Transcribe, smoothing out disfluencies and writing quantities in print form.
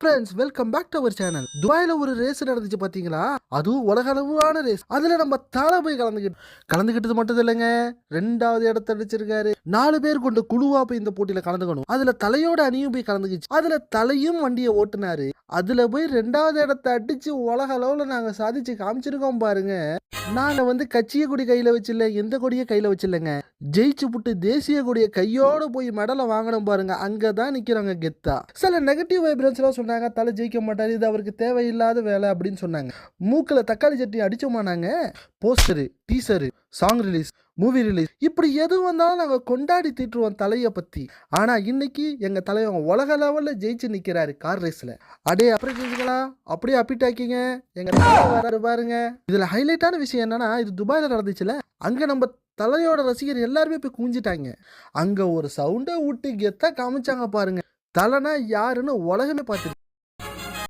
Friends welcome back to our channel. துபாயில ஒரு race நடந்துச்சு பாத்தீங்களா? அதுவும் உலக அளவான ரேஸ். அதுல நம்ம தலை போய் கலந்துக்கிட்டது மட்டும் இல்லைங்க, 2வது இடத்தை அடிச்சிருக்காரு. 4 பேர் கொண்ட குழுவா போய் இந்த போட்டியில கலந்துக்கணும். அதுல தலையோட அணியும் போய் கலந்துக்கிச்சு. அதுல தலையும் வண்டியை ஓட்டுனாரு. அதுல போய் 2வது இடத்தை அடிச்சு உலக அளவுல நாங்க சாதிச்சு காமிச்சிருக்கோம் பாருங்க. நாங்க கட்சிய கொடி கையில வச்சில்ல, எந்த கொடியை கையில வச்சில்லங்க, ஜெயிச்சு புட்டு தேசிய கொடிய கையோட போய் மெடலை வாங்கணும் பாருங்க. அங்கதான் நிக்கிறாங்க கெத்தா. சில நெகட்டிவ் வைப்ரன்ஸ் எல்லாம் சொன்னாங்க, தலை ஜெயிக்க மாட்டாரு, இது அவருக்கு தேவையில்லாத வேலை அப்படின்னு சொன்னாங்க. மூக்குல தக்காளி சட்னி அடிச்சோமானாங்க. Poster, teaser, song release, movie release, இப்படி எது வந்தாலும் நாங்க கொண்டாடி தீட்டுருவோம் தலைய பத்தி. ஆனா இன்னைக்கு எங்க தலைவன் உலக லெவல்ல ஜெயிச்சு நிக்கிறாரு கார் ரேஸ்ல. அடே அப்புறம் ஜெயிச்சுங்களா, அப்படியே அப்பிட்டாக்கிங்க எங்க வராரு பாருங்க. இதுல ஹைலைட்டான விஷயம் என்னன்னா, இது துபாயில நடந்துச்சுல, அங்க நம்ம தலையோட ரசிகர் எல்லாருமே போய் குஞ்சிட்டாங்க. அங்க ஒரு சவுண்டை விட்டு கெத்தா காமிச்சாங்க பாருங்க. தலைனா யாருன்னு உலகமே பார்த்துருக்கு.